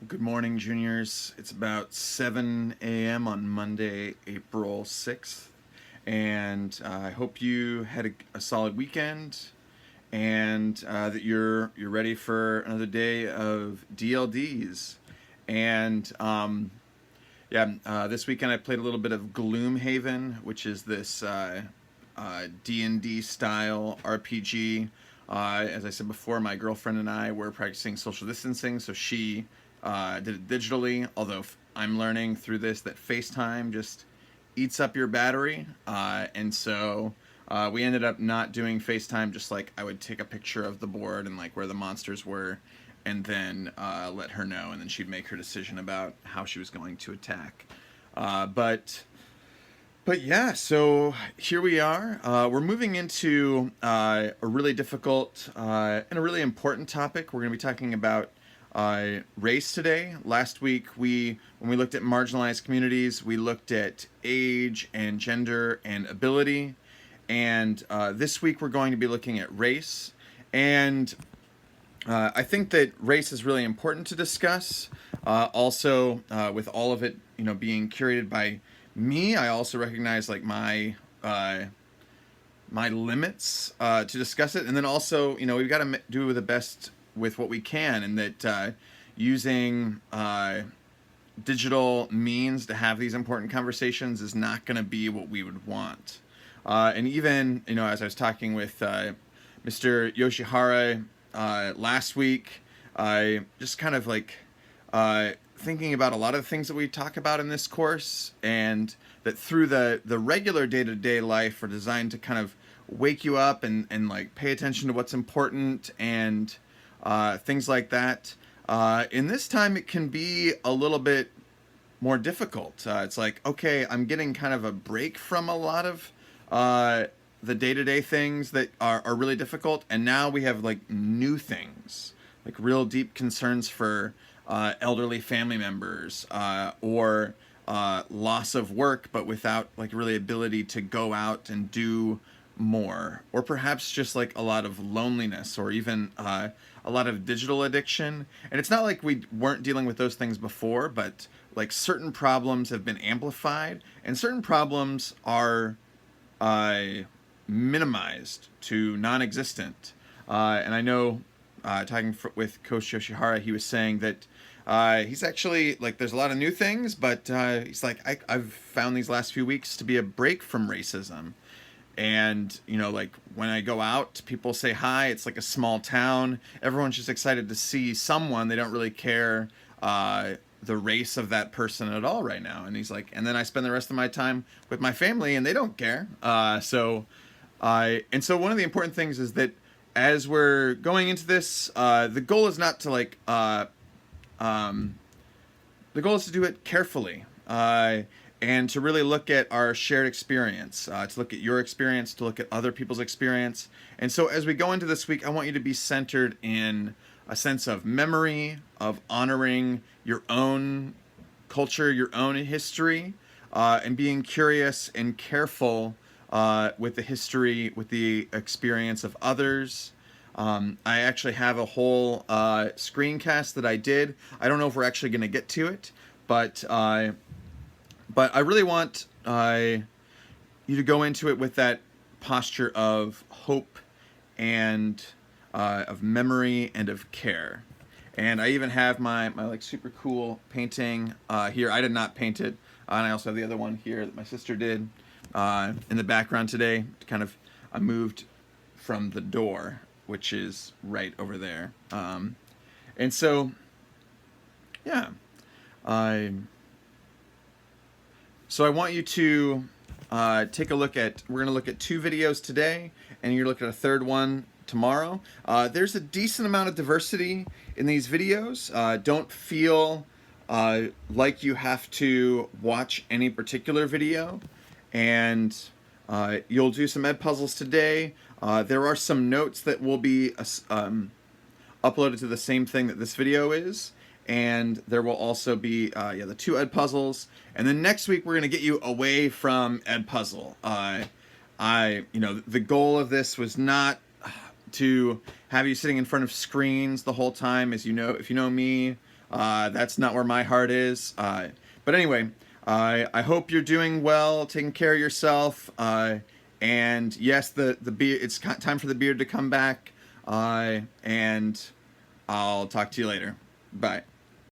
Good morning, juniors. It's about 7 a.m. on Monday, April 6th. And I hope you had a solid weekend and that you're ready for another day of DLDs. And this weekend I played a little bit of Gloomhaven, which is this D&D style RPG. As I said before, my girlfriend and I were practicing social distancing, so she did it digitally, although I'm learning through this that FaceTime just eats up your battery. And so we ended up not doing FaceTime, just like I would take a picture of the board and like where the monsters were and then let her know, and then she'd make her decision about how she was going to attack. But yeah, so here we are. We're moving into a really difficult and a really important topic. We're going to be talking about race today. Last week, when we looked at marginalized communities, we looked at age and gender and ability. And this week, we're going to be looking at race. And I think that race is really important to discuss. Also, with all of it, being curated by me, I also recognize like my limits to discuss it, and then also, we've got to do the best with what we can, and that using digital means to have these important conversations is not going to be what we would want. And even, as I was talking with Mr. Yoshihara last week, I just kind of like thinking about a lot of the things that we talk about in this course, and that through the regular day-to-day life are designed to kind of wake you up and like pay attention to what's important and things like that. In this time, it can be a little bit more difficult. It's like, okay, I'm getting kind of a break from a lot of the day-to-day things that are really difficult, and now we have like new things, like real deep concerns for elderly family members or loss of work, but without like really ability to go out and do more, or perhaps just like a lot of loneliness, or even a lot of digital addiction. And it's not like we weren't dealing with those things before, but like certain problems have been amplified, and certain problems are minimized to non-existent. And I know, talking with Coach Yoshihara, he was saying that he's actually like, there's a lot of new things, but he's like, I've found these last few weeks to be a break from racism. And, like when I go out, people say hi. It's like a small town. Everyone's just excited to see someone. They don't really care the race of that person at all right now. And he's like, and then I spend the rest of my time with my family and they don't care. So one of the important things is that as we're going into this, the goal is not to like, the goal is to do it carefully. And to really look at our shared experience, to look at your experience, to look at other people's experience. And so as we go into this week, I want you to be centered in a sense of memory, of honoring your own culture, your own history, and being curious and careful with the history, with the experience of others. I actually have a whole screencast that I did. I don't know if we're actually going to get to it, but I really want you to go into it with that posture of hope and of memory and of care. And I even have my like super cool painting here. I did not paint it. And I also have the other one here that my sister did in the background today. I moved from the door, which is right over there. And so, yeah. So I want you to take a look at, we're going to look at 2 videos today, and you're going to look at a third one tomorrow. There's a decent amount of diversity in these videos. Don't feel like you have to watch any particular video. And you'll do some ed puzzles today. There are some notes that will be uploaded to the same thing that this video is. And there will also be the 2 ed puzzles. And then next week we're going to get you away from ed puzzle. The goal of this was not to have you sitting in front of screens the whole time. As you know, if you know me, That's not where my heart is. But anyway, I hope you're doing well, taking care of yourself. And yes, the beard. It's time for the beard to come back. And I'll talk to you later. Bye.